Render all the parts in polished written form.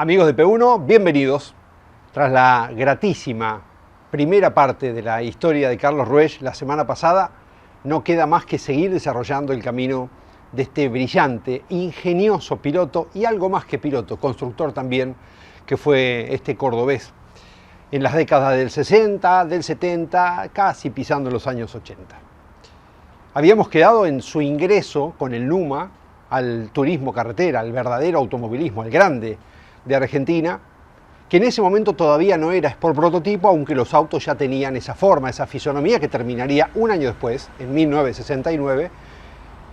Amigos de P1, bienvenidos. Tras la gratísima primera parte de la historia de Carlos Ruesch la semana pasada, no queda más que seguir desarrollando el camino de este brillante, ingenioso piloto y algo más que piloto, constructor también, que fue este cordobés en las décadas del 60, del 70, casi pisando los años 80. Habíamos quedado en su ingreso con el Numa al turismo carretera, al verdadero automovilismo, al grande de Argentina, que en ese momento todavía no era Sport prototipo, aunque los autos ya tenían esa forma, esa fisonomía que terminaría un año después, en 1969,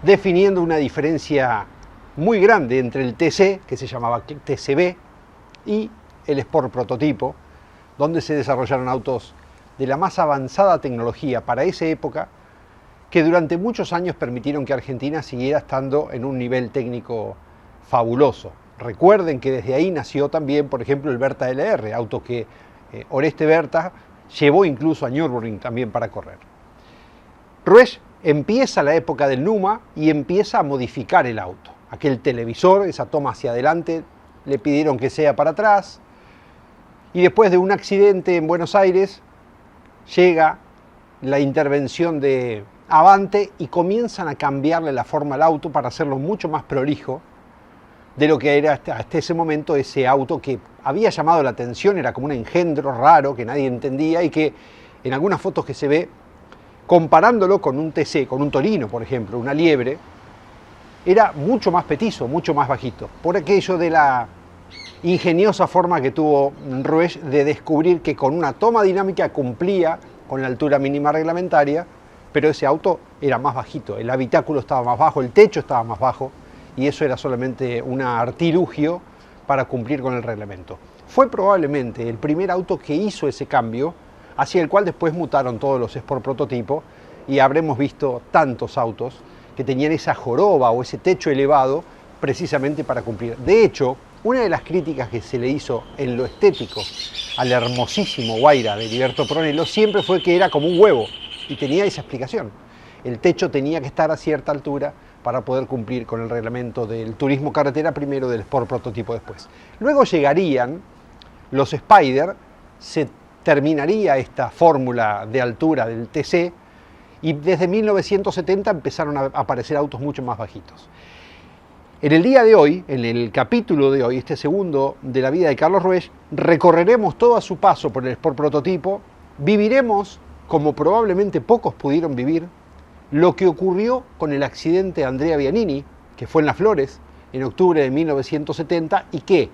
definiendo una diferencia muy grande entre el TC, que se llamaba TCB, y el Sport prototipo, donde se desarrollaron autos de la más avanzada tecnología para esa época, que durante muchos años permitieron que Argentina siguiera estando en un nivel técnico fabuloso. Recuerden que desde ahí nació también, por ejemplo, el Berta LR, auto que Oreste Berta llevó incluso a Nürburgring también para correr. Ruesch empieza la época del Numa y empieza a modificar el auto. Aquel televisor, esa toma hacia adelante, le pidieron que sea para atrás. Y después de un accidente en Buenos Aires, llega la intervención de Avante y comienzan a cambiarle la forma al auto para hacerlo mucho más prolijo de lo que era hasta ese momento ese auto que había llamado la atención, era como un engendro raro que nadie entendía y que en algunas fotos que se ve, comparándolo con un TC, con un Torino, por ejemplo, una Liebre, era mucho más petizo, mucho más bajito, por aquello de la ingeniosa forma que tuvo Ruesch de descubrir que con una toma dinámica cumplía con la altura mínima reglamentaria, pero ese auto era más bajito, el habitáculo estaba más bajo, el techo estaba más bajo, y eso era solamente un artilugio para cumplir con el reglamento. Fue probablemente el primer auto que hizo ese cambio, hacia el cual después mutaron todos los Sport prototipo, y habremos visto tantos autos que tenían esa joroba o ese techo elevado precisamente para cumplir. De hecho, una de las críticas que se le hizo en lo estético al hermosísimo Guaira de Heriberto Pronello siempre fue que era como un huevo, y tenía esa explicación. El techo tenía que estar a cierta altura para poder cumplir con el reglamento del turismo carretera, primero del Sport prototipo después. Luego llegarían los Spider, se terminaría esta fórmula de altura del TC y desde 1970 empezaron a aparecer autos mucho más bajitos. En el día de hoy, en el capítulo de hoy, este segundo de la vida de Carlos Ruesch, recorreremos todo a su paso por el Sport prototipo, viviremos, como probablemente pocos pudieron vivir, lo que ocurrió con el accidente de Andrea Bianini, que fue en Las Flores, en octubre de 1970, y que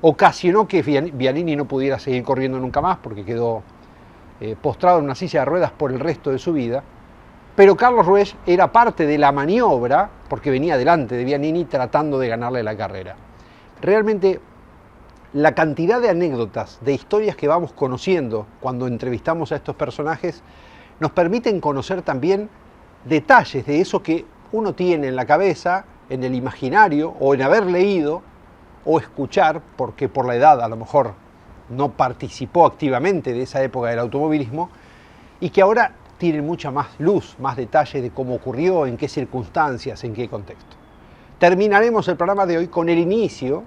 ocasionó que Bianini no pudiera seguir corriendo nunca más, porque quedó postrado en una silla de ruedas por el resto de su vida. Pero Carlos Ruesch era parte de la maniobra, porque venía delante de Bianini tratando de ganarle la carrera. Realmente, la cantidad de anécdotas, de historias que vamos conociendo cuando entrevistamos a estos personajes, nos permiten conocer también detalles de eso que uno tiene en la cabeza, en el imaginario, o en haber leído, o escuchar, porque por la edad a lo mejor no participó activamente de esa época del automovilismo, y que ahora tienen mucha más luz, más detalle de cómo ocurrió, en qué circunstancias, en qué contexto. Terminaremos el programa de hoy con el inicio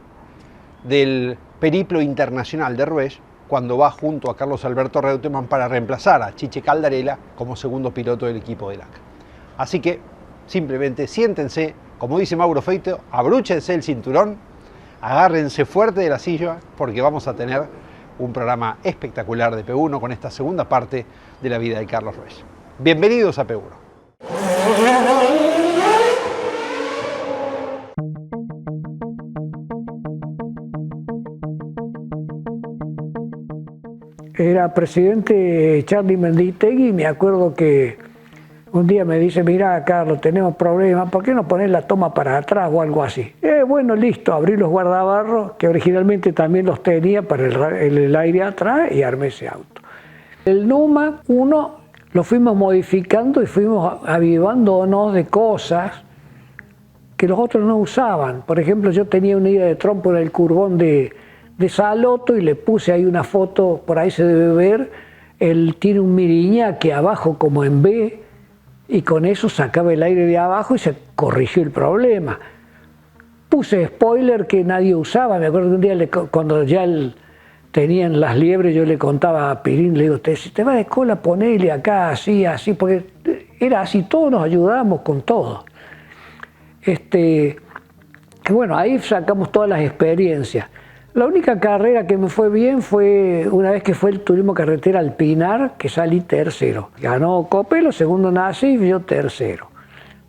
del periplo internacional de Ruesch, cuando va junto a Carlos Alberto Reutemann para reemplazar a Chiche Caldarella como segundo piloto del equipo de LAC. Así que simplemente siéntense, como dice Mauro Feito, abrúchense el cinturón, agárrense fuerte de la silla, porque vamos a tener un programa espectacular de P1 con esta segunda parte de la vida de Carlos Ruesch. Bienvenidos a P1. Era presidente Charlie Menditegui y me acuerdo que un día me dice, mirá Carlos, tenemos problemas, ¿por qué no poner la toma para atrás o algo así? Bueno, listo, abrí los guardabarros, que originalmente también los tenía para el aire atrás, y armé ese auto. El Numa 1 lo fuimos modificando y fuimos avivándonos de cosas que los otros no usaban. Por ejemplo, yo tenía una ida de trompo en el curbón de Saloto y le puse ahí una foto, por ahí se debe ver, él tiene un miriñaque abajo como en B, y con eso sacaba el aire de abajo y se corrigió el problema. Puse spoiler que nadie usaba. Me acuerdo que un día cuando ya tenían las liebres, yo le contaba a Pirín, le digo, si te vas de cola, ponele acá, así, así, porque era así, todos nos ayudábamos con todo. Bueno, ahí sacamos todas las experiencias. La única carrera que me fue bien fue una vez que fue el turismo carretera al Pinar, que salí tercero. Ganó Copelo, segundo Nasif, yo tercero,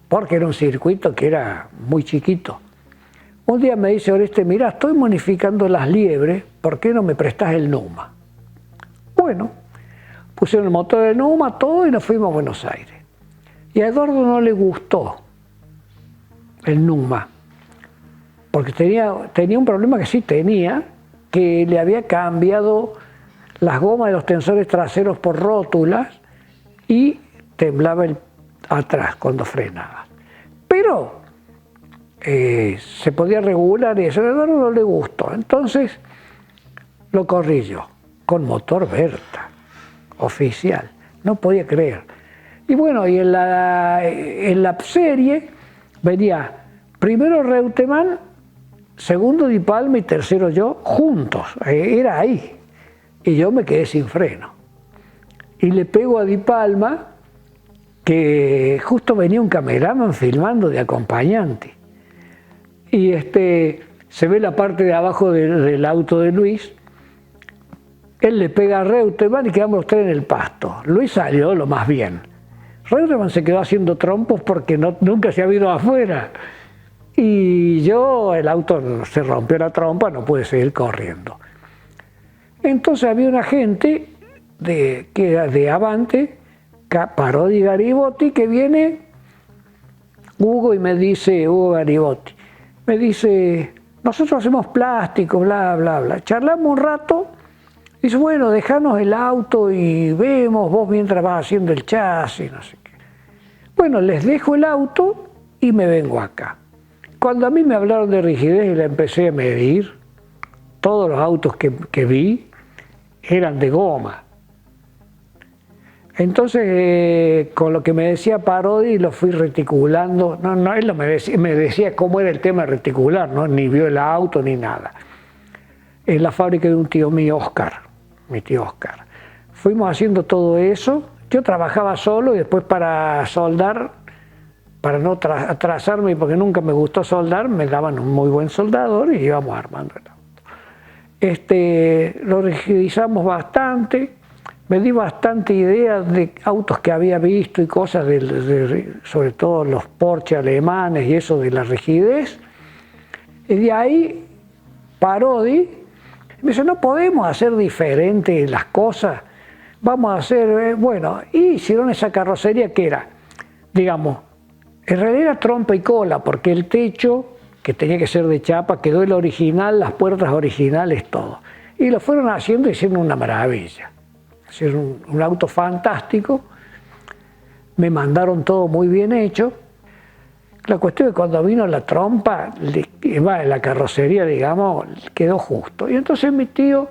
porque era un circuito que era muy chiquito. Un día me dice Oreste, mira, estoy modificando las liebres, ¿por qué no me prestás el Numa? Bueno, pusieron el motor del Numa, todo, y nos fuimos a Buenos Aires. Y a Eduardo no le gustó el Numa, porque tenía un problema que sí tenía, que le había cambiado las gomas de los tensores traseros por rótulas y temblaba atrás cuando frenaba. Pero se podía regular y eso a Eduardo no le gustó. Entonces lo corrí yo, con motor Berta, oficial. No podía creer. Y bueno, y en la serie venía primero Reutemann, segundo Di Palma y tercero yo, juntos. Era ahí. Y yo me quedé sin freno. Y le pego a Di Palma, que justo venía un cameraman filmando de acompañante. Y se ve la parte de abajo del auto de Luis. Él le pega a Reutemann y quedamos los tres en el pasto. Luis salió lo más bien. Reutemann se quedó haciendo trompos porque nunca se había ido afuera. Y yo, el auto se rompió la trompa, no pude seguir corriendo. Entonces había una gente que era de Avante, Parodi Garibotti, que viene, Hugo Garibotti, me dice, nosotros hacemos plástico, bla, bla, bla. Charlamos un rato, dice, bueno, dejanos el auto y vemos, vos mientras vas haciendo el chasis, no sé qué. Bueno, les dejo el auto y me vengo acá. Cuando a mí me hablaron de rigidez y la empecé a medir, todos los autos que vi eran de goma. Entonces, con lo que me decía Parodi, lo fui reticulando. No, él me decía cómo era el tema reticular, ¿no? Ni vio el auto ni nada. En la fábrica de un tío mío, mi tío Oscar. Fuimos haciendo todo eso. Yo trabajaba solo y después para soldar, para no atrasarme, porque nunca me gustó soldar, me daban un muy buen soldador y íbamos armando el auto. Lo rigidizamos bastante. Me di bastante idea de autos que había visto y cosas, sobre todo los Porsche alemanes y eso de la rigidez. Y de ahí Parodi me dice, no podemos hacer diferente las cosas, vamos a hacer, bueno, y hicieron esa carrocería que era, digamos, en realidad era trompa y cola, porque el techo, que tenía que ser de chapa, quedó el original, las puertas originales, todo. Y lo fueron haciendo y hicieron una maravilla. Hicieron un auto fantástico, me mandaron todo muy bien hecho. La cuestión es que cuando vino la trompa, la carrocería, digamos, quedó justo. Y entonces mi tío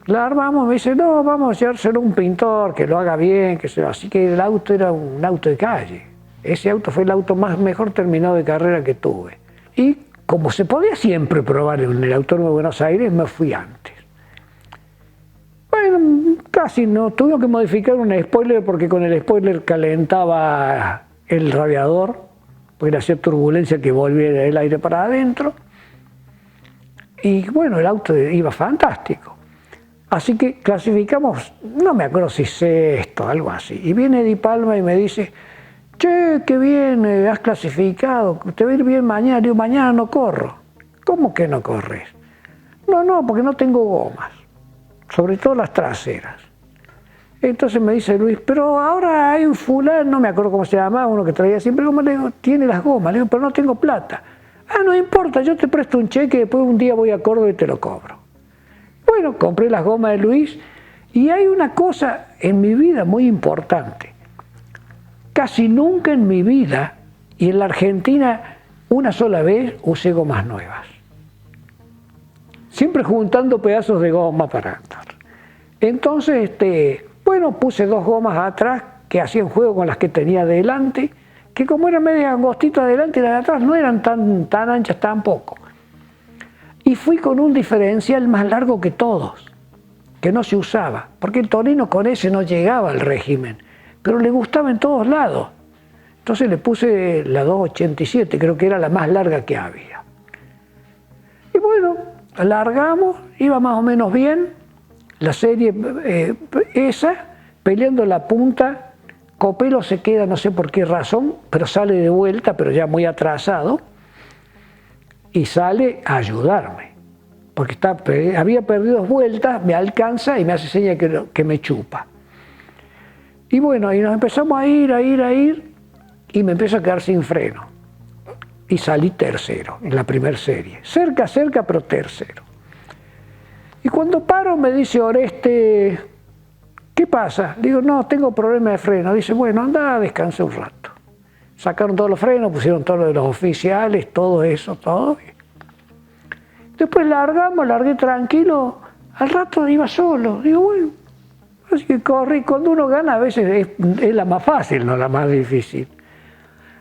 la armamos, me dice, no, vamos a llevárselo a un pintor, que lo haga bien, así que el auto era un auto de calle. Ese auto fue el auto mejor terminado de carrera que tuve. Y como se podía siempre probar en el Autódromo de Buenos Aires, me fui antes. Bueno, casi no, tuvimos que modificar un spoiler porque con el spoiler calentaba el radiador, porque le hacía turbulencia que volviera el aire para adentro. Y bueno, el auto iba fantástico. Así que clasificamos, no me acuerdo si sexto, algo así. Y viene Di Palma y me dice, che, qué bien, has clasificado, te va a ir bien mañana. Digo, mañana no corro. ¿Cómo que no corres? No, porque no tengo gomas, sobre todo las traseras. Entonces me dice Luis, pero ahora hay un fulano, no me acuerdo cómo se llamaba, uno que traía siempre gomas, le digo, tiene las gomas, le digo, pero no tengo plata. Ah, no importa, yo te presto un cheque y después un día voy a Córdoba y te lo cobro. Bueno, compré las gomas de Luis y hay una cosa en mi vida muy importante. Casi nunca en mi vida, y en la Argentina una sola vez, usé gomas nuevas. Siempre juntando pedazos de goma para andar. Entonces, bueno, puse dos gomas atrás que hacían juego con las que tenía delante que como eran media angostitas adelante y las de atrás no eran tan anchas tampoco. Y fui con un diferencial más largo que todos, que no se usaba, porque el Torino con ese no llegaba al régimen, pero le gustaba en todos lados. Entonces le puse la 287, creo que era la más larga que había. Y bueno, largamos, iba más o menos bien, la serie esa, peleando la punta, Copelo se queda, no sé por qué razón, pero sale de vuelta, pero ya muy atrasado, y sale a ayudarme, porque había perdido 2 vueltas, me alcanza y me hace seña que me chupa. Y bueno, y nos empezamos a ir, y me empiezo a quedar sin freno. Y salí tercero en la primera serie. Cerca, pero tercero. Y cuando paro me dice Oreste, ¿qué pasa? Digo, no, tengo problema de freno. Dice, bueno, anda a descansar un rato. Sacaron todos los frenos, pusieron todos los de los oficiales, todo eso, todo. Después largué tranquilo, al rato iba solo. Digo, bueno, así que corrí. Cuando uno gana a veces es la más fácil, no la más difícil.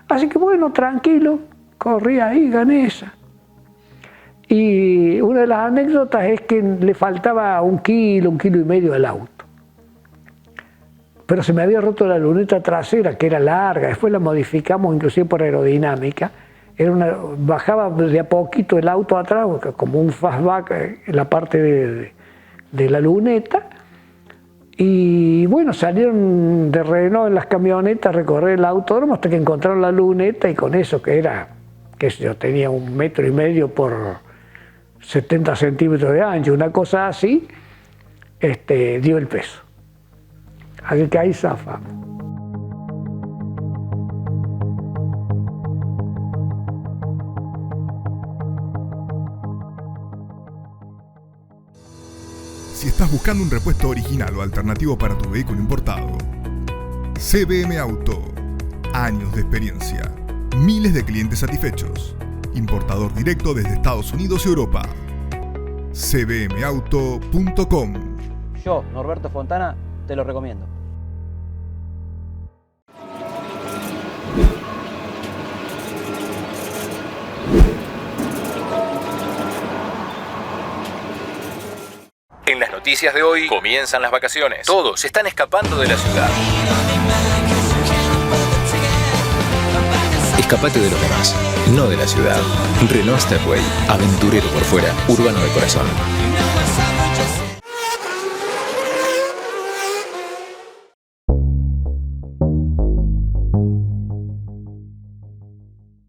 Así que bueno, tranquilo, corrí ahí, gané esa. Y una de las anécdotas es que le faltaba 1 kilo, 1,5 kilos al auto. Pero se me había roto la luneta trasera, que era larga, después la modificamos inclusive por aerodinámica. Bajaba de a poquito el auto atrás, como un fastback en la parte de la luneta. Y bueno, salieron de Renault en las camionetas a recorrer el autódromo hasta que encontraron la luneta, y con eso que era, qué sé yo, tenía 1,5 metros por 70 centímetros de ancho, una cosa así, dio el peso. Así que ahí zafamos. Si estás buscando un repuesto original o alternativo para tu vehículo importado, CBM Auto. Años de experiencia. Miles de clientes satisfechos. Importador directo desde Estados Unidos y Europa. cbmauto.com. Yo, Norberto Fontana, te lo recomiendo. En las noticias de hoy comienzan las vacaciones. Todos están escapando de la ciudad. Escapate de los demás, no de la ciudad. Renault Stepway, aventurero por fuera, urbano de corazón.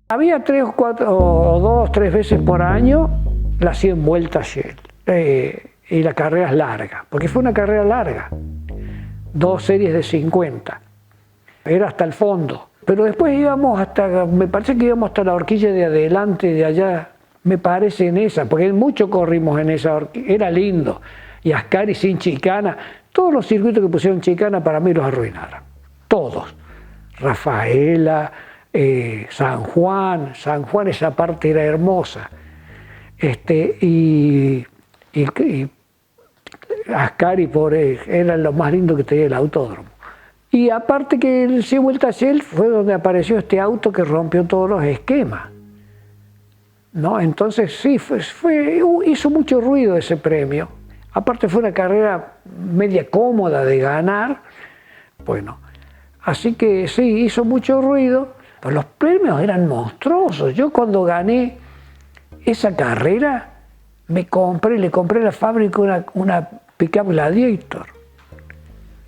Había 3 o 4, o 2, 3 veces por año las 100 vueltas Shell. Y la carrera es larga, porque fue una carrera larga. 2 series de 50. Era hasta el fondo. Pero después íbamos me parece que íbamos hasta la horquilla de adelante, de allá, me parece en esa, porque mucho corrimos en esa horquilla, era lindo. Y Ascari sin chicana, todos los circuitos que pusieron chicana para mí los arruinaron. Todos. Rafaela, San Juan esa parte era hermosa. Y Ascari, era lo más lindo que tenía el autódromo. Y aparte que el 100 vueltas Shell fue donde apareció este auto que rompió todos los esquemas, ¿no? Entonces sí, hizo mucho ruido ese premio. Aparte fue una carrera media cómoda de ganar. Bueno, así que sí, hizo mucho ruido, pero los premios eran monstruosos. Yo cuando gané esa carrera, le compré a la fábrica una pickup Gladiator.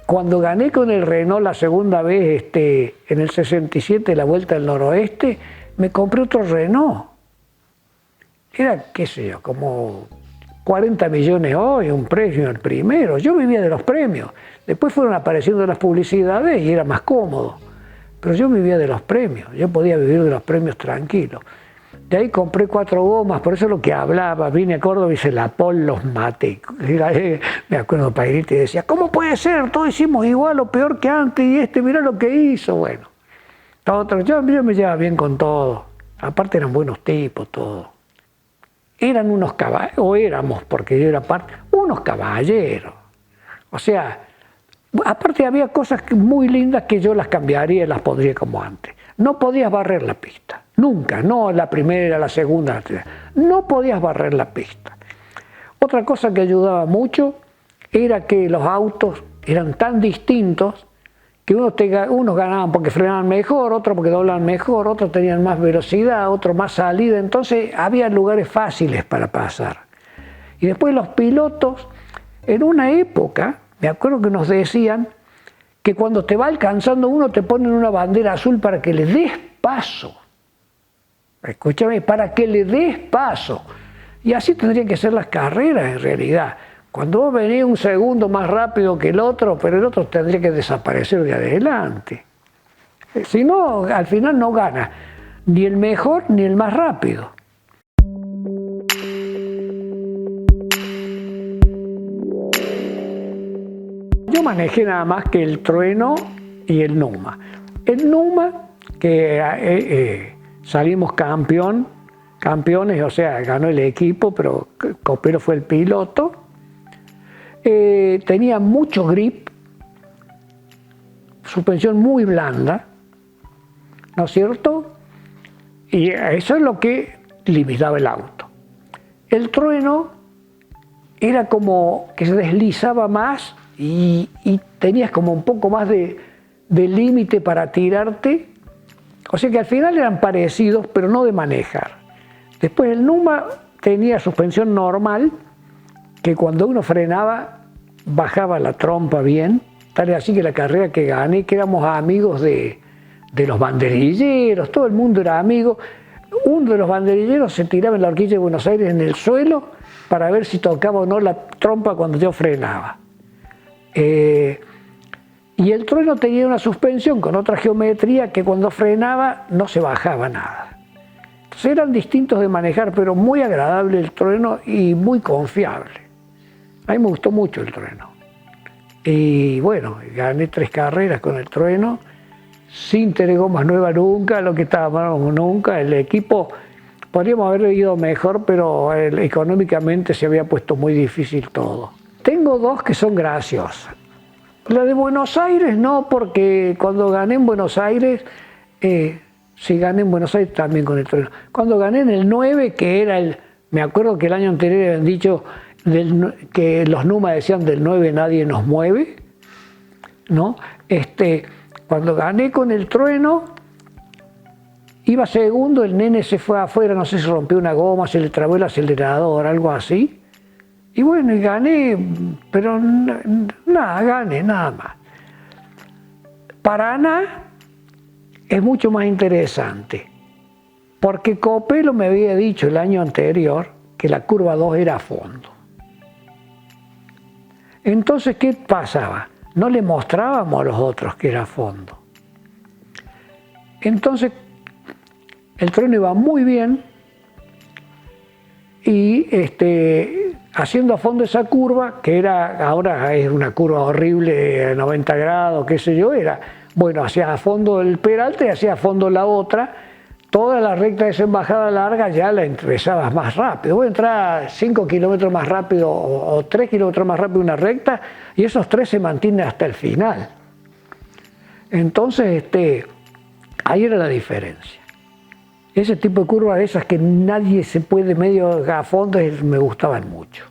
Cuando gané con el Renault la segunda vez, en el 67, la Vuelta del Noroeste, me compré otro Renault. Era, qué sé yo, como 40 millones hoy, un premio el primero. Yo vivía de los premios. Después fueron apareciendo las publicidades y era más cómodo. Pero yo vivía de los premios. Yo podía vivir de los premios tranquilo. De ahí compré 4 gomas, por eso es lo que hablaba. Vine a Córdoba y se la Paul los maté. Me acuerdo Pairita y decía, ¿cómo puede ser? Todos hicimos igual o peor que antes y mirá lo que hizo. Bueno, yo me llevaba bien con todo. Aparte eran buenos tipos, todos. Eran unos caballeros, o éramos, porque yo era parte, unos caballeros. O sea, aparte había cosas muy lindas que yo las cambiaría y las pondría como antes. no podías barrer la pista, nunca, no la primera, la segunda, la tercera, no podías barrer la pista. Otra cosa que ayudaba mucho era que los autos eran tan distintos que unos ganaban porque frenaban mejor, otros porque doblaban mejor, otros tenían más velocidad, otros más salida, entonces había lugares fáciles para pasar. Y después los pilotos, en una época, me acuerdo que nos decían que cuando te va alcanzando uno te ponen una bandera azul para que le des paso. Escúchame, para que le des paso. Y así tendrían que ser las carreras en realidad. Cuando vos venís un segundo más rápido que el otro, pero el otro tendría que desaparecer de adelante. Si no, al final no gana ni el mejor ni el más rápido. Yo manejé nada más que el Trueno y el Numa. El Numa, que salimos campeones, o sea, ganó el equipo, pero Copelo fue el piloto. Tenía mucho grip, suspensión muy blanda, ¿no es cierto? Y eso es lo que limitaba el auto. El Trueno era como que se deslizaba más y tenías como un poco más de límite para tirarte. O sea que al final eran parecidos, pero no de manejar. Después el Numa tenía suspensión normal, que cuando uno frenaba bajaba la trompa bien, tal es así que la carrera que gané, que éramos amigos de los banderilleros, todo el mundo era amigo. Uno de los banderilleros se tiraba en la horquilla de Buenos Aires en el suelo para ver si tocaba o no la trompa cuando yo frenaba. Y el Trueno tenía una suspensión con otra geometría que cuando frenaba no se bajaba nada. Entonces eran distintos de manejar, pero muy agradable el Trueno y muy confiable. A mí me gustó mucho el Trueno. Y bueno, gané 3 carreras con el Trueno, sin tener gomas nuevas nunca, lo que estábamos nunca. El equipo, podríamos haber ido mejor, pero económicamente se había puesto muy difícil todo. Tengo 2 que son graciosas. La de Buenos Aires no, porque cuando gané en Buenos Aires, sí gané en Buenos Aires también con el Trueno. Cuando gané en el 9, que era me acuerdo que el año anterior habían dicho que los Numa decían del 9 nadie nos mueve, ¿no? Cuando gané con el Trueno, iba segundo, el nene se fue afuera, no sé si rompió una goma, se le trabó el acelerador, algo así. Y bueno, y gané, pero gané nada más. Paraná es mucho más interesante, porque Copelo me había dicho el año anterior que la curva 2 era a fondo. Entonces, ¿qué pasaba? No le mostrábamos a los otros que era a fondo. Entonces, el Trueno iba muy bien y haciendo a fondo esa curva, que ahora es una curva horrible a 90 grados, qué sé yo, bueno, hacía a fondo el Peralta y hacía a fondo la otra. Toda la recta de esa embajada larga ya la empezabas más rápido. Voy a entrar 5 kilómetros más rápido o 3 kilómetros más rápido una recta y esos 3 se mantienen hasta el final. Entonces, ahí era la diferencia. Ese tipo de curvas, esas que nadie se puede medio a fondo, me gustaban mucho.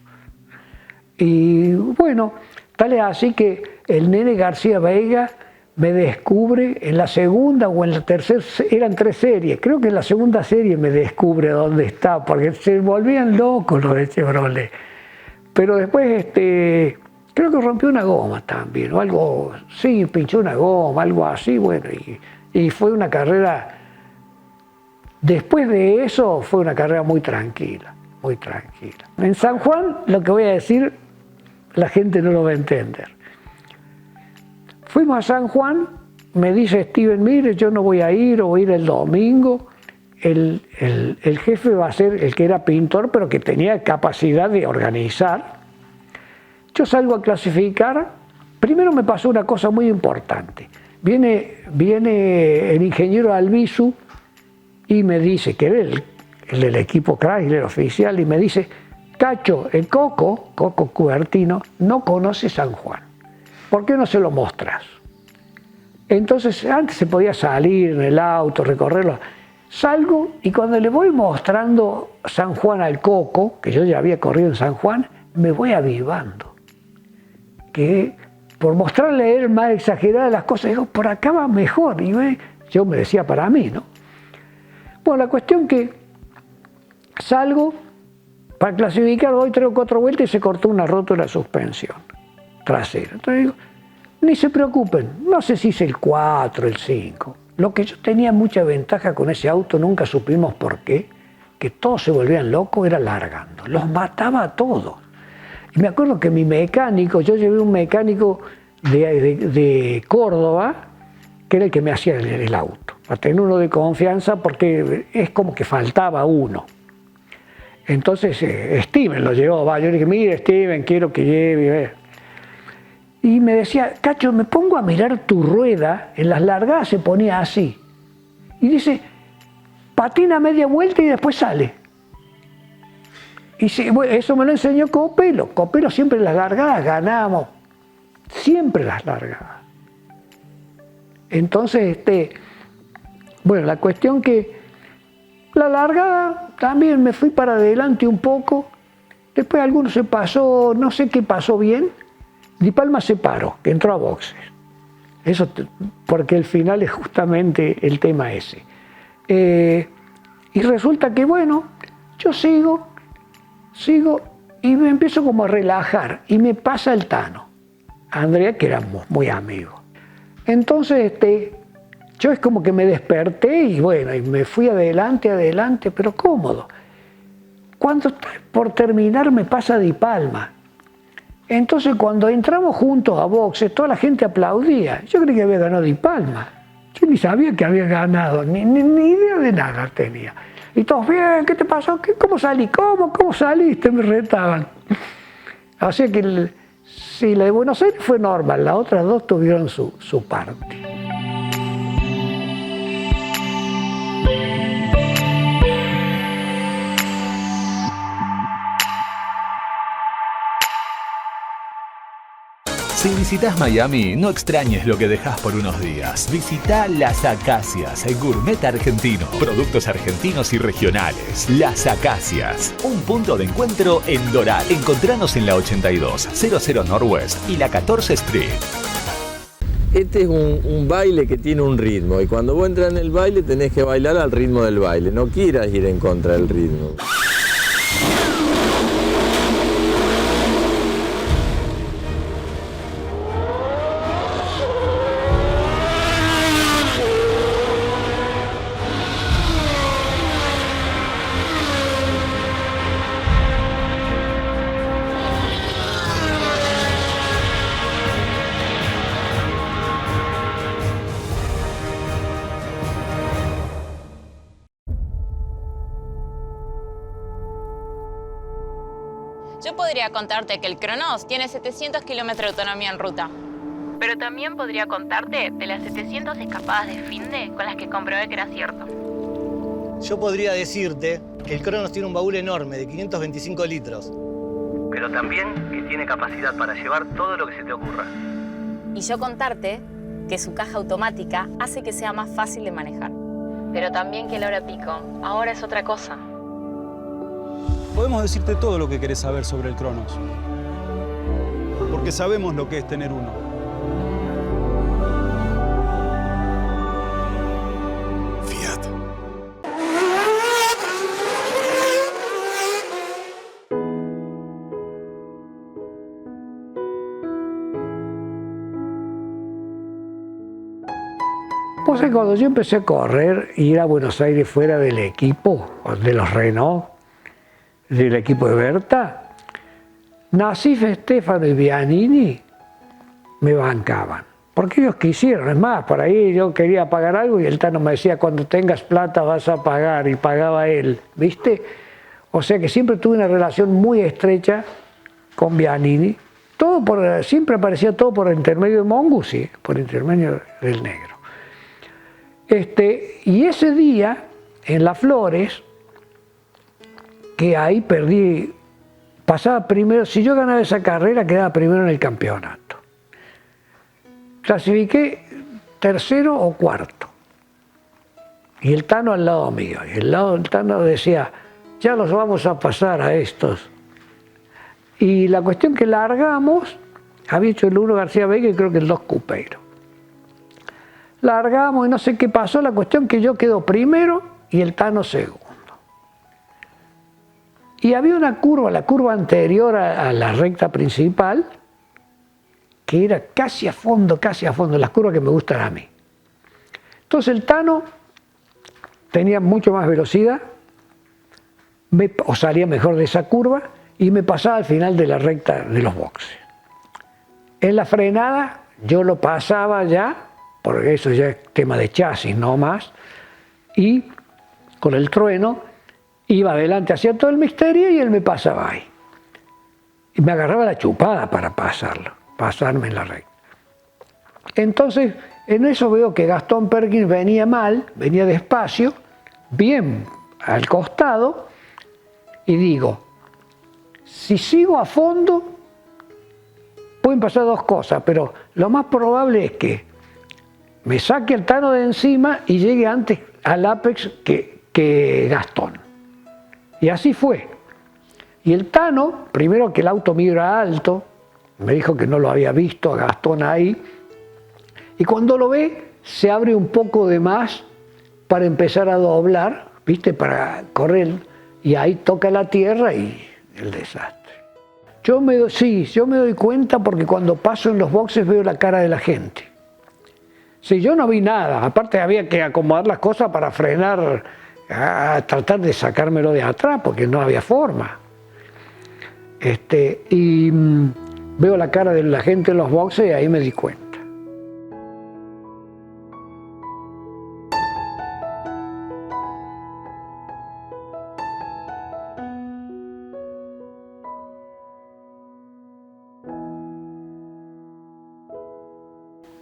Y bueno, tal es así que el nene García Veiga me descubre en la segunda o en la tercera, eran 3 series, creo que en la segunda serie me descubre dónde está, porque se volvían locos los de Chevrolet. Pero después, creo que rompió una goma también, o algo, sí, pinchó una goma, algo así, bueno, y fue una carrera, después de eso fue una carrera muy tranquila, muy tranquila. En San Juan, lo que voy a decir, la gente no lo va a entender. Fuimos a San Juan, me dice Steven, mire, yo no voy a ir, o voy a ir el domingo. El jefe va a ser el que era pintor, pero que tenía capacidad de organizar. Yo salgo a clasificar. Primero me pasó una cosa muy importante. Viene el ingeniero Albizu y me dice, que era el del equipo Chrysler oficial, y me dice, Cacho, el Coco Cubertino, no conoce San Juan. ¿Por qué no se lo mostras? Entonces antes se podía salir en el auto, recorrerlo. Salgo y cuando le voy mostrando San Juan al Coco, que yo ya había corrido en San Juan, me voy avivando. Que por mostrarle a él más exageradas las cosas, digo, por acá va mejor. Y yo me decía para mí, ¿no? Bueno, la cuestión que salgo, para clasificar doy 3 o 4 vueltas y se cortó una rótula de suspensión trasera. Entonces digo, ni se preocupen, no sé si es el 4, el 5. Lo que yo tenía mucha ventaja con ese auto, nunca supimos por qué, que todos se volvían locos, era largando. Los mataba a todos. Y me acuerdo que mi mecánico, yo llevé un mecánico de Córdoba, que era el que me hacía el auto. A tener uno de confianza porque es como que faltaba uno. Entonces Steven lo llevó, yo le dije, mire Steven, quiero que lleve. Y me decía, Cacho, me pongo a mirar tu rueda, en las largadas se ponía así. Y dice, patina media vuelta y después sale. Y bueno, eso me lo enseñó Copelo. Copelo siempre en las largadas ganamos, siempre las largadas. Entonces, bueno, la cuestión que la largada también me fui para adelante un poco, después alguno se pasó, no sé qué pasó bien, Di Palma se paró, que entró a boxes. Eso, porque el final es justamente el tema ese. Y resulta que, bueno, yo sigo y me empiezo como a relajar y me pasa el Tano, Andrea, que éramos muy amigos. Entonces, yo es como que me desperté y bueno, y me fui adelante, pero cómodo. Cuando está por terminar me pasa Di Palma. Entonces cuando entramos juntos a boxes, toda la gente aplaudía. Yo creí que había ganado Di Palma. Yo ni sabía que había ganado, ni idea de nada tenía. Y todos, bien, ¿qué te pasó? ¿Cómo salí? ¿Cómo saliste? Me retaban. Así que sí, la de Buenos Aires fue normal, las otras dos tuvieron su parte. Si visitas Miami, no extrañes lo que dejas por unos días. Visita Las Acacias, el gourmet argentino. Productos argentinos y regionales. Las Acacias, un punto de encuentro en Doral. Encontranos en la 8200 Northwest y la 14 Street. Este es un baile que tiene un ritmo y cuando vos entras en el baile tenés que bailar al ritmo del baile. No quieras ir en contra del ritmo. Yo podría contarte que el Cronos tiene 700 kilómetros de autonomía en ruta. Pero también podría contarte de las 700 escapadas de finde con las que comprobé que era cierto. Yo podría decirte que el Cronos tiene un baúl enorme de 525 litros. Pero también que tiene capacidad para llevar todo lo que se te ocurra. Y yo contarte que su caja automática hace que sea más fácil de manejar. Pero también que la hora pico ahora es otra cosa. Podemos decirte todo lo que querés saber sobre el Cronos. Porque sabemos lo que es tener uno. Fiat. Pues cuando yo empecé a correr y ir a Buenos Aires fuera del equipo, de los Renault, del equipo de Berta, Nassif, Stefano y Bianini me bancaban. Porque ellos quisieron, es más, por ahí yo quería pagar algo y el Tano me decía, cuando tengas plata vas a pagar, y pagaba él, ¿viste? O sea que siempre tuve una relación muy estrecha con Bianini, siempre aparecía todo por intermedio de Mongusi, por intermedio del negro. Y ese día, en Las Flores, que ahí perdí, pasaba primero, si yo ganaba esa carrera quedaba primero en el campeonato. Clasifiqué tercero o cuarto. Y el Tano al lado mío. Y el Tano decía, ya los vamos a pasar a estos. Y la cuestión que largamos, había hecho el 1 García Veiga y creo que el 2 Cupeiro. Largamos y no sé qué pasó, la cuestión que yo quedo primero y el Tano segundo. Y había una curva, la curva anterior a la recta principal, que era casi a fondo, las curvas que me gustan a mí. Entonces el Tano tenía mucho más velocidad, o salía mejor de esa curva, y me pasaba al final de la recta de los boxes. En la frenada yo lo pasaba ya, porque eso ya es tema de chasis, no más, y con el trueno iba adelante hacia todo el misterio y él me pasaba ahí. Y me agarraba la chupada para pasarme en la recta. Entonces, en eso veo que Gastón Perkins venía mal, venía despacio, bien al costado, y digo, si sigo a fondo, pueden pasar dos cosas, pero lo más probable es que me saque el Tano de encima y llegue antes al apex que Gastón. Y así fue. Y el Tano, primero que el auto mío era alto, me dijo que no lo había visto a Gastón ahí, y cuando lo ve, se abre un poco de más para empezar a doblar, ¿viste? Para correr, y ahí toca la tierra y el desastre. Yo me doy cuenta porque cuando paso en los boxes veo la cara de la gente. Sí, yo no vi nada, aparte había que acomodar las cosas para frenar, a tratar de sacármelo de atrás porque no había forma. Y veo la cara de la gente en los boxes y ahí me di cuenta.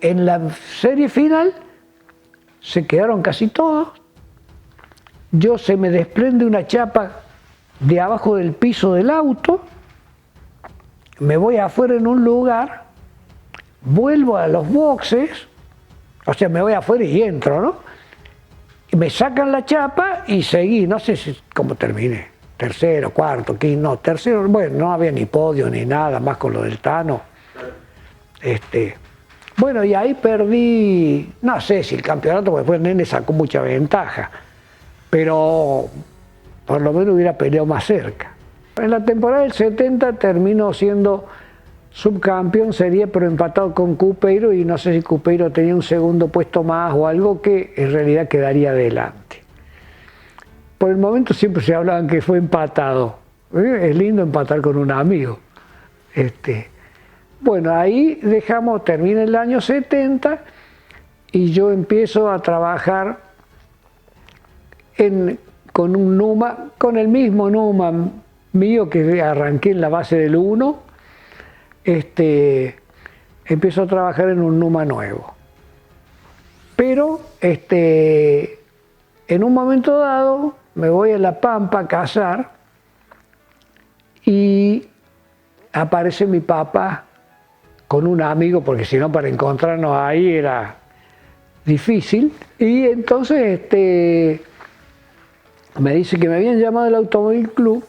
En la serie final se quedaron casi todos. Se me desprende una chapa de abajo del piso del auto, me voy afuera en un lugar, vuelvo a los boxes, o sea, me voy afuera y entro, ¿no? Y me sacan la chapa y seguí, no sé cómo terminé, tercero, cuarto, quinto, no, tercero, bueno, no había ni podio ni nada, más con lo del Tano. Bueno, y ahí perdí, no sé si el campeonato, porque después el nene sacó mucha ventaja, pero por lo menos hubiera peleado más cerca. En la temporada del 70 terminó siendo subcampeón, sería pero empatado con Cupeiro, y no sé si Cupeiro tenía un segundo puesto más o algo que en realidad quedaría adelante. Por el momento siempre se hablaban que fue empatado. Es lindo empatar con un amigo. Bueno, ahí termina el año 70 y yo empiezo a trabajar con un Numa, con el mismo Numa mío que arranqué en la base del 1, empiezo a trabajar en un Numa nuevo. Pero en un momento dado me voy a La Pampa a cazar y aparece mi papá con un amigo, porque si no para encontrarnos ahí era difícil, y entonces me dice que me habían llamado del Automóvil Club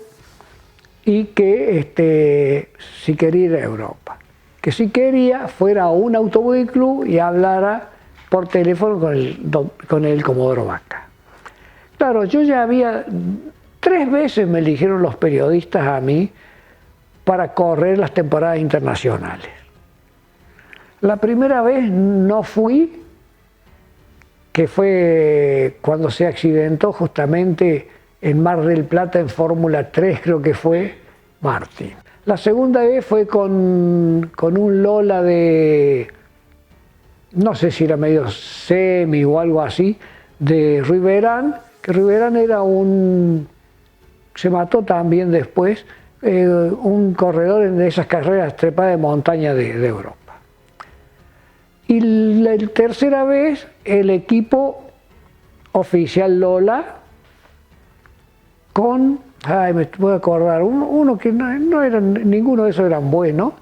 y que si quería ir a Europa, que si quería fuera a un Automóvil Club y hablara por teléfono con el Comodoro Vaca. Claro, yo ya había 3 veces me eligieron los periodistas a mí para correr las temporadas internacionales. La primera vez no fui, que fue cuando se accidentó justamente en Mar del Plata en Fórmula 3, creo que fue Martín. La segunda vez fue con un Lola de, no sé si era medio semi o algo así, de Riverán, que Riverán era se mató también después, un corredor de esas carreras trepadas de montaña de Europa. Y la tercera vez, el equipo oficial Lola con, me voy a acordar, uno que no eran, ninguno de esos eran buenos,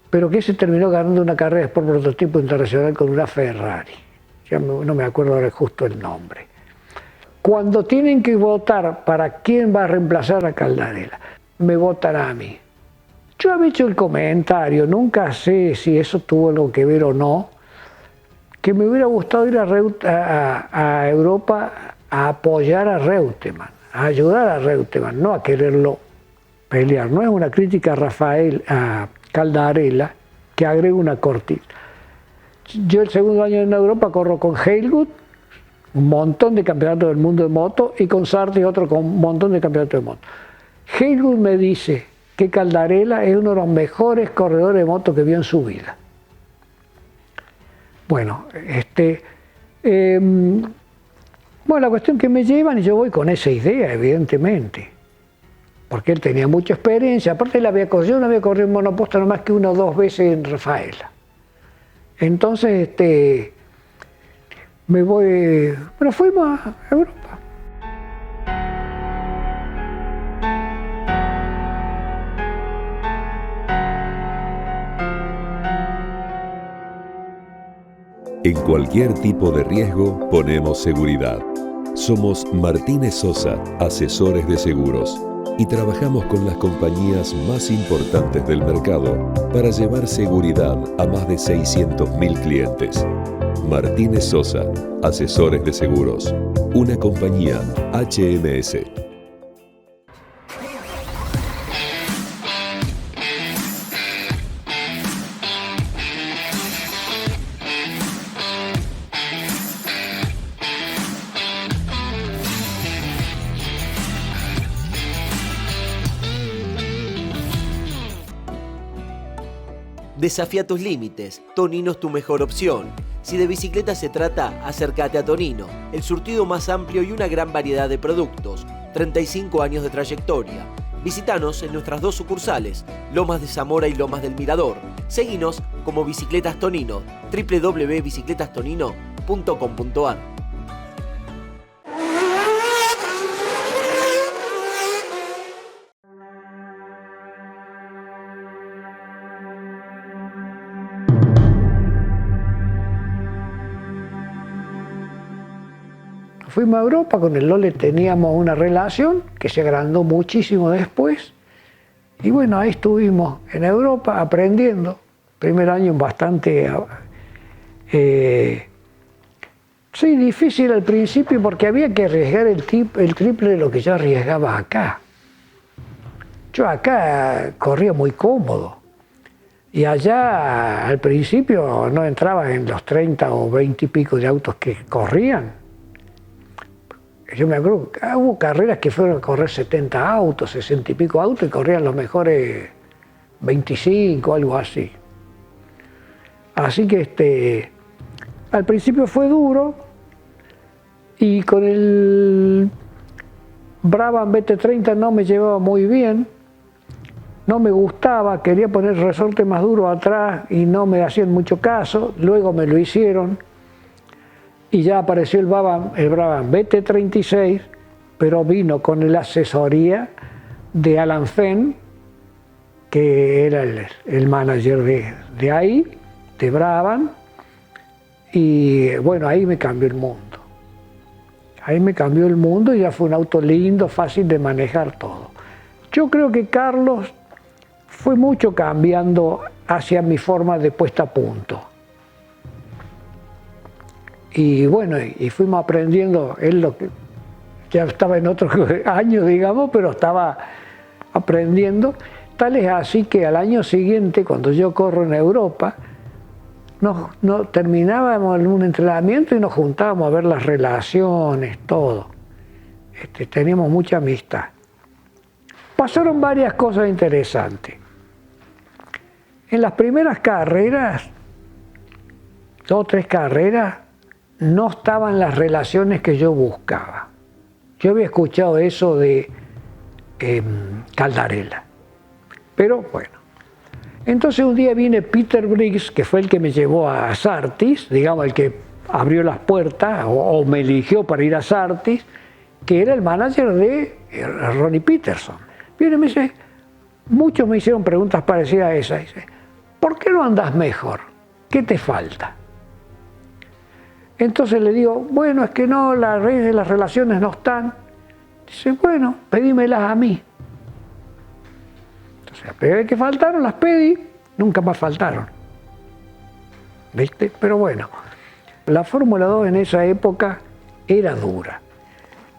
pero que se terminó ganando una carrera por prototipo internacional con una Ferrari. ya no me acuerdo ahora justo el nombre. Cuando tienen que votar para quién va a reemplazar a Caldarella, me votará a mí. Yo había hecho el comentario, nunca sé si eso tuvo algo que ver o no, que me hubiera gustado ir a Europa a apoyar a Reutemann, a ayudar a Reutemann, no a quererlo pelear. No es una crítica a Caldarella que agrega una cortina. Yo el segundo año en Europa corro con Heilgut, un montón de campeonatos del mundo de moto, y con Sarti otro con un montón de campeonatos de moto. Heilgut me dice que Caldarella es uno de los mejores corredores de moto que vio en su vida. Bueno, la cuestión que me llevan y yo voy con esa idea, evidentemente, porque él tenía mucha experiencia. Aparte yo no había corrido en monoposta nomás que 1 o 2 veces en Rafaela. Entonces, fuimos a Europa. En cualquier tipo de riesgo ponemos seguridad. Somos Martínez Sosa, asesores de seguros, y trabajamos con las compañías más importantes del mercado para llevar seguridad a más de 600.000 clientes. Martínez Sosa, asesores de seguros, una compañía HMS. Desafía tus límites. Tonino es tu mejor opción. Si de bicicleta se trata, acércate a Tonino, el surtido más amplio y una gran variedad de productos. 35 años de trayectoria. Visítanos en nuestras 2 sucursales, Lomas de Zamora y Lomas del Mirador. Seguinos como Bicicletas Tonino, www.bicicletastonino.com.ar. Fuimos a Europa, con el Lole teníamos una relación que se agrandó muchísimo después. Y bueno, ahí estuvimos en Europa aprendiendo. Primer año bastante difícil al principio porque había que arriesgar el triple de lo que yo arriesgaba acá. Yo acá corría muy cómodo. Y allá al principio no entraba en los 30 o 20 y pico de autos que corrían. Yo me acuerdo que hubo carreras que fueron a correr 70 autos, 60 y pico autos y corrían los mejores 25, algo así. Así que al principio fue duro y con el Brabham BT30 no me llevaba muy bien, no me gustaba, quería poner el resorte más duro atrás y no me hacían mucho caso, luego me lo hicieron. Y ya apareció el Brabham BT36, pero vino con la asesoría de Alan Fenn, que era el manager de ahí, de Brabham, y bueno, ahí me cambió el mundo. Ahí me cambió el mundo y ya fue un auto lindo, fácil de manejar todo. Yo creo que Carlos fue mucho cambiando hacia mi forma de puesta a punto. Y bueno, y fuimos aprendiendo, él lo que ya estaba en otro año, digamos, pero estaba aprendiendo. Tal es así que al año siguiente, cuando yo corro en Europa, terminábamos un entrenamiento y nos juntábamos a ver las relaciones, todo. Teníamos mucha amistad. Pasaron varias cosas interesantes. En las primeras carreras, 2 o 3 carreras, no estaban las relaciones que yo buscaba. Yo había escuchado eso de Caldarella. Pero bueno. Entonces un día viene Peter Briggs, que fue el que me llevó a Sartis, digamos, el que abrió las puertas o me eligió para ir a Sartis, que era el manager de Ronnie Peterson. Viene y me dice, muchos me hicieron preguntas parecidas a esas. Dice, ¿por qué no andas mejor? ¿Qué te falta? Entonces le digo, bueno, es que no, las redes de las relaciones no están. Dice, bueno, pedímelas a mí. Entonces, las veces que faltaron, las pedí, nunca más faltaron. ¿Viste? Pero bueno, la Fórmula 2 en esa época era dura.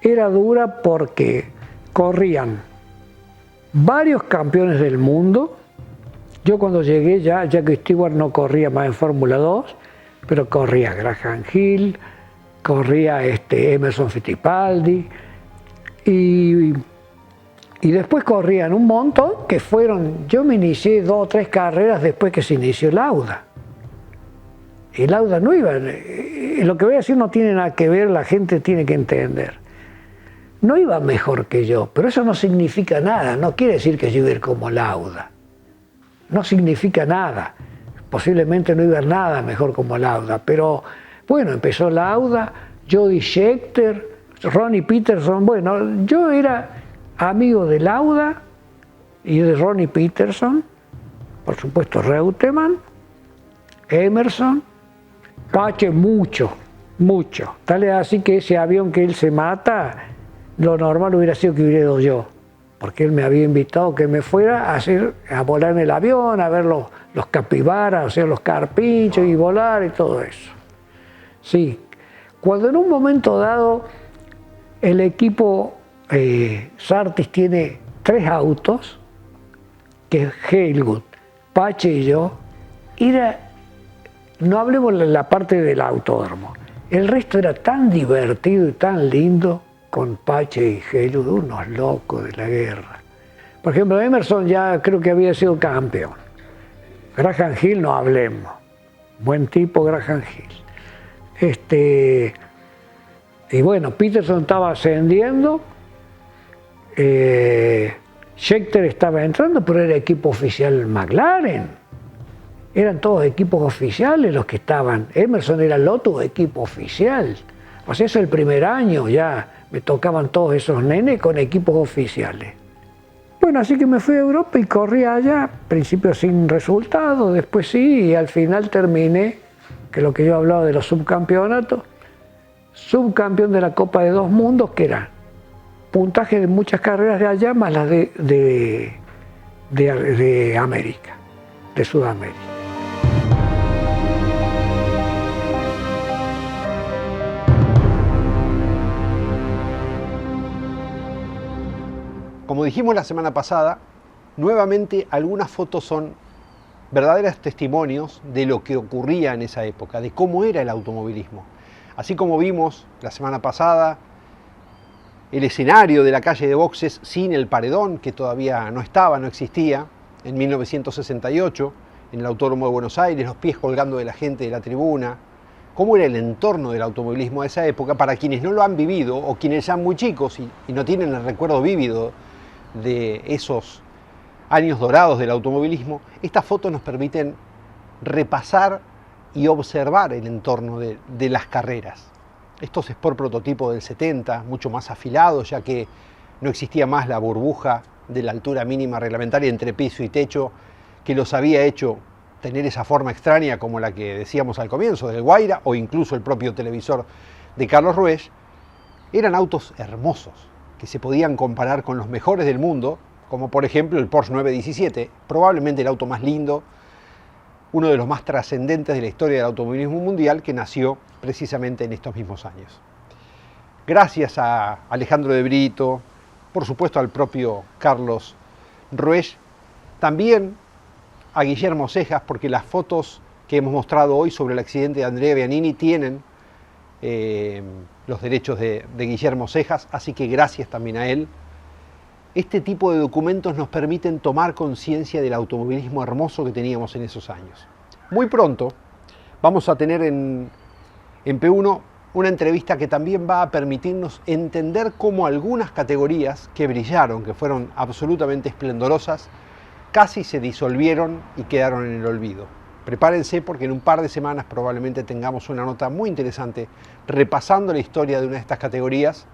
Era dura porque corrían varios campeones del mundo. Yo cuando llegué ya Jackie Stewart no corría más en Fórmula 2, pero corría Graham Hill, corría Emerson Fittipaldi, y después corrían un montón que fueron, yo me inicié 2 o 3 carreras después que se inició el Lauda. El Lauda no iba, lo que voy a decir no tiene nada que ver, la gente tiene que entender. No iba mejor que yo, pero eso no significa nada, no quiere decir que yo iba a ir como Lauda. No significa nada. Posiblemente no iba nada mejor como Lauda, pero bueno, empezó Lauda, Jody Scheckter, Ronnie Peterson. Bueno, yo era amigo de Lauda y de Ronnie Peterson, por supuesto Reutemann, Emerson, Pache mucho. Tal es así que ese avión que él se mata, lo normal hubiera sido que hubiera ido yo, porque él me había invitado que me fuera a volar en el avión, a ver los capibaras, o sea, los carpinchos y volar y todo eso. Sí, cuando en un momento dado el equipo Surtees tiene 3 autos, que es Halewood, Pache y yo, no hablemos de la parte del autódromo, el resto era tan divertido y tan lindo con Pache y Halewood, unos locos de la guerra. Por ejemplo, Emerson ya creo que había sido campeón. Graham Hill no hablemos, buen tipo Graham Hill. Y bueno, Peterson estaba ascendiendo, Scheckter estaba entrando, pero era equipo oficial McLaren. Eran todos equipos oficiales los que estaban. Emerson era el otro equipo oficial. O sea, es el primer año ya. Me tocaban todos esos nenes con equipos oficiales. Bueno, así que me fui a Europa y corrí allá, al principio sin resultado, después sí, y al final terminé, que es lo que yo hablaba de los subcampeonatos, subcampeón de la Copa de 2 Mundos, que era puntaje de muchas carreras de allá, más las de América, de Sudamérica. Como dijimos la semana pasada, nuevamente algunas fotos son verdaderos testimonios de lo que ocurría en esa época, de cómo era el automovilismo. Así como vimos la semana pasada el escenario de la calle de boxes sin el paredón, que todavía no existía, en 1968, en el Autódromo de Buenos Aires, los pies colgando de la gente de la tribuna, cómo era el entorno del automovilismo de esa época, para quienes no lo han vivido o quienes sean muy chicos y no tienen el recuerdo vívido de esos años dorados del automovilismo, estas fotos nos permiten repasar y observar el entorno de las carreras. Estos Sport prototipo del 70, mucho más afilados, ya que no existía más la burbuja de la altura mínima reglamentaria entre piso y techo, que los había hecho tener esa forma extraña como la que decíamos al comienzo, del Guaira o incluso el propio televisor de Carlos Ruesch. Eran autos hermosos, que se podían comparar con los mejores del mundo, como por ejemplo el Porsche 917, probablemente el auto más lindo, uno de los más trascendentes de la historia del automovilismo mundial, que nació precisamente en estos mismos años. Gracias a Alejandro de Brito, por supuesto al propio Carlos Ruesch, también a Guillermo Cejas, porque las fotos que hemos mostrado hoy sobre el accidente de Andrea Bianini tienen los derechos de Guillermo Cejas, así que gracias también a él. Este tipo de documentos nos permiten tomar conciencia del automovilismo hermoso que teníamos en esos años. Muy pronto vamos a tener en P1 una entrevista que también va a permitirnos entender cómo algunas categorías que brillaron, que fueron absolutamente esplendorosas, casi se disolvieron y quedaron en el olvido. Prepárense porque en un par de semanas probablemente tengamos una nota muy interesante repasando la historia de una de estas categorías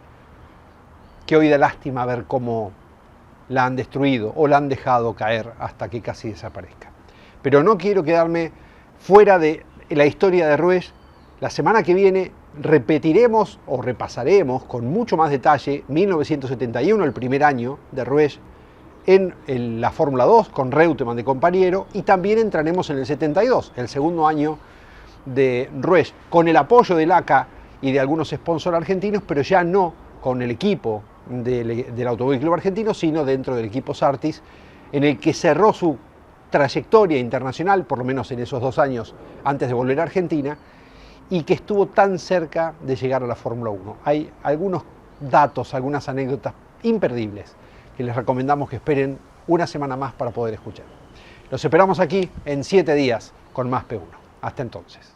que hoy da lástima ver cómo la han destruido o la han dejado caer hasta que casi desaparezca. Pero no quiero quedarme fuera de la historia de Ruesch. La semana que viene repetiremos o repasaremos con mucho más detalle 1971, el primer año de Ruesch en la Fórmula 2 con Reutemann de compañero, y también entraremos en el 72, el segundo año de Ruesch, con el apoyo del ACA y de algunos sponsors argentinos, pero ya no con el equipo del Automóvil Club Argentino, sino dentro del equipo Sartis, en el que cerró su trayectoria internacional, por lo menos en esos 2 años antes de volver a Argentina, y que estuvo tan cerca de llegar a la Fórmula 1. Hay algunos datos, algunas anécdotas imperdibles que les recomendamos que esperen una semana más para poder escuchar. Los esperamos aquí en 7 días con más P1. Hasta entonces.